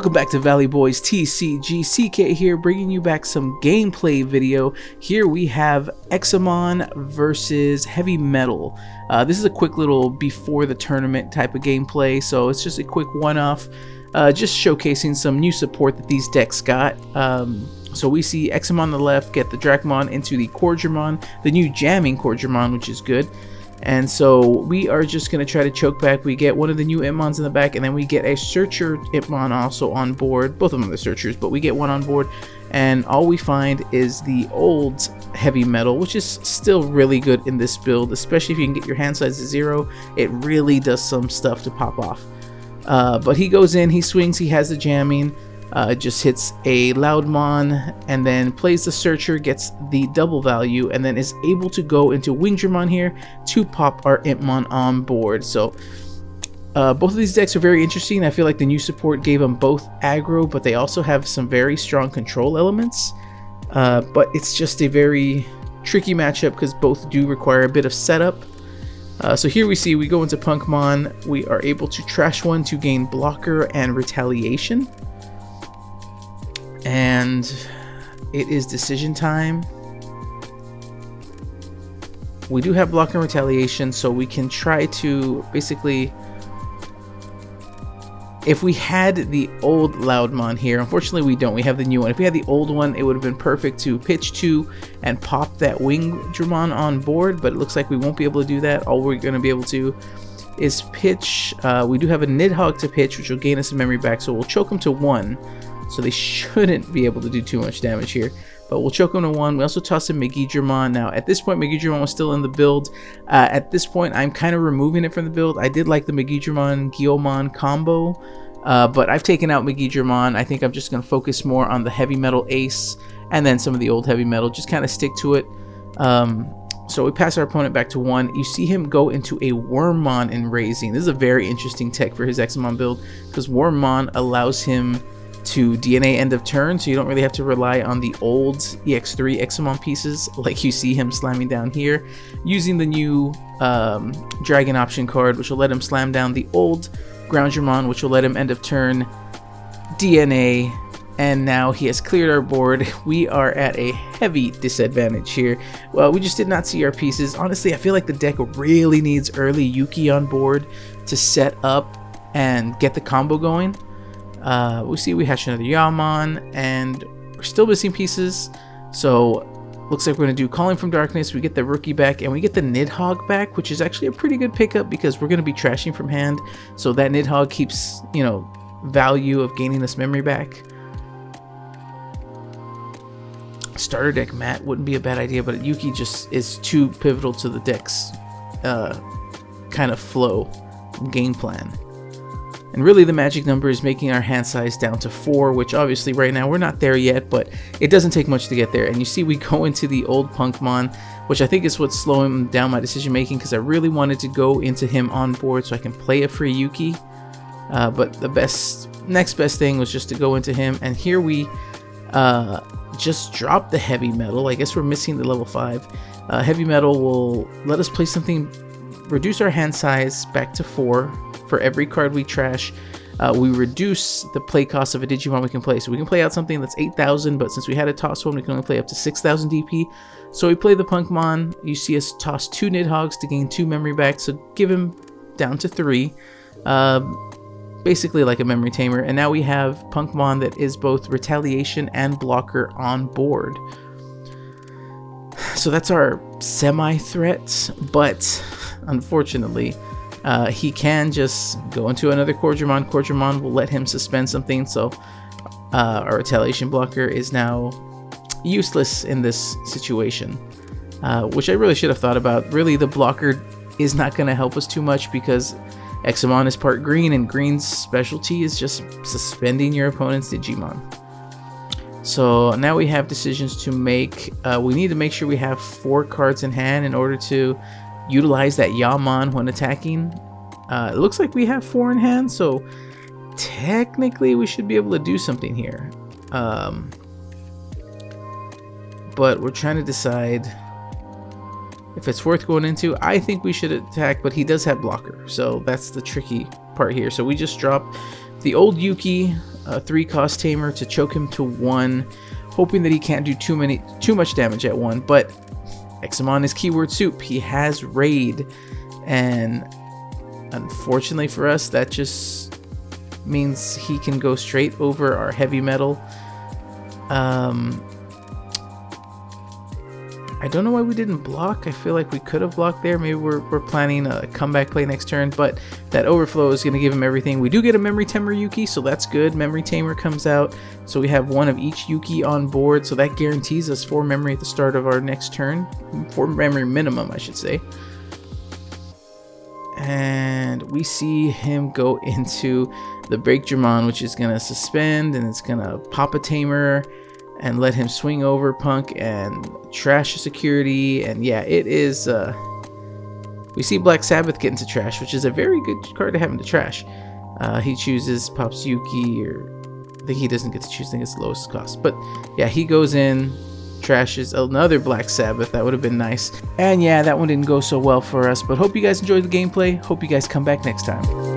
Welcome back to Valley Boys TCG. CK here, bringing you back some gameplay video. Here we have Examon versus Heavy Metal. This is a quick little before the tournament type of gameplay, so it's just a quick one-off, just showcasing some new support that these decks got. So we see Examon on the left get the Dracmon into the Cordramon, the new jamming Cordramon, which is good. And so we are just going to try to choke back. We get one of the new Itmons in the back, and then we get a Searcher Itmon also on board. Both of them are Searchers, but we get one on board. And all we find is the old Heavy Metal, which is still really good in this build, especially if you can get your hand size to 0. It really does some stuff to pop off. But he goes in, he swings, he has the jamming. Just hits a Loudmon and then plays the Searcher, gets the double value, and then is able to go into Wingdramon here to pop our Itmon on board. So both of these decks are very interesting. I feel like the new support gave them both aggro, but they also have some very strong control elements. But it's just a very tricky matchup because both do require a bit of setup. So here we see we go into Punkmon. We are able to trash one to gain blocker and retaliation. And it is decision time. We do have block and retaliation, so we can try to basically, if we had the old Loudmon here, unfortunately we don't, we have the new one. If we had the old one, it would have been perfect to pitch 2 and pop that Wingdramon on board, but it looks like we won't be able to do that. All we're going to be able to is pitch. We do have a Nidhogg to pitch, which will gain us a memory back, so we'll choke them to 1. So they shouldn't be able to do too much damage here. But we'll choke him to 1. We also toss in McAllen. Now, at this point, McAllen was still in the build. At this point, I'm kind of removing it from the build. I did like the McAllen-Guillaumon combo. But I've taken out McAllen. I think I'm just going to focus more on the Heavy Metal Ace. And then some of the old Heavy Metal. Just kind of stick to it. So we pass our opponent back to 1. You see him go into a Wormmon in Raising. This is a very interesting tech for his Examon build. Because Wormmon allows him to DNA end of turn, so you don't really have to rely on the old EX3 Examon pieces like you see him slamming down here, using the new Dragon option card, which will let him slam down the old Groundramon, which will let him end of turn DNA, and now he has cleared our board. We are at a heavy disadvantage here. Well, we just did not see our pieces. Honestly, I feel like the deck really needs early Yuki on board to set up and get the combo going. We see we hatch another Yammon, and we're still missing pieces. So looks like we're going to do Calling from Darkness. We get the Rookie back, and we get the Nidhogg back, which is actually a pretty good pickup because we're going to be trashing from hand. So that Nidhogg keeps, you know, value of gaining this memory back. Starter deck Matt wouldn't be a bad idea, but Yuki just is too pivotal to the deck's kind of flow game plan. And really the magic number is making our hand size down to 4, which obviously right now we're not there yet, but it doesn't take much to get there. And you see we go into the old Punkmon, which I think is what's slowing down my decision making, because I really wanted to go into him on board so I can play a free Yuki. But the next best thing was just to go into him, and here we just drop the Heavy Metal. I guess we're missing the level 5. Heavy Metal will let us play something, reduce our hand size back to 4. For every card we trash, we reduce the play cost of a Digimon we can play. So we can play out something that's 8,000, but since we had a toss one, we can only play up to 6,000 DP. So we play the Punkmon. You see us toss 2 Nidhoggs to gain 2 memory back, so give him down to 3. Basically like a memory tamer. And now we have Punkmon that is both retaliation and blocker on board. So that's our semi-threat, but unfortunately, he can just go into another Cordramon. Cordramon will let him suspend something, so our retaliation blocker is now useless in this situation, which I really should have thought about. Really, the blocker is not going to help us too much because Examon is part green, and green's specialty is just suspending your opponent's Digimon. So now we have decisions to make. We need to make sure we have 4 cards in hand in order to utilize that Yammon when attacking. It looks like we have 4 in hand, so technically we should be able to do something here. But we're trying to decide if it's worth going into. I think we should attack, but he does have blocker, so that's the tricky part here. So we just drop the old Yuki, a 3-cost tamer to choke him to 1, hoping that he can't do too much damage at 1. But Examon is keyword soup. He has raid, and unfortunately for us, that just means he can go straight over our heavy metal. I don't know why we didn't block. I feel like we could have blocked there. Maybe we're planning a comeback play next turn, but that overflow is going to give him everything. We do get a Memory Tamer Yuki, so that's good. Memory Tamer comes out, so we have 1 of each Yuki on board, so that guarantees us 4 memory at the start of our next turn. 4 memory minimum, I should say. And we see him go into the Breakdramon, which is going to suspend, and it's going to pop a Tamer and let him swing over Punk and trash security. And yeah, it is we see Black Sabbath get into trash, which is a very good card to have him to trash. He chooses pops Yuki, or I think he doesn't get to choose. I think it's the lowest cost, but yeah, he goes in, trashes another Black Sabbath. That would have been nice. And yeah, that one didn't go so well for us, but hope you guys enjoyed the gameplay. Hope you guys come back next time.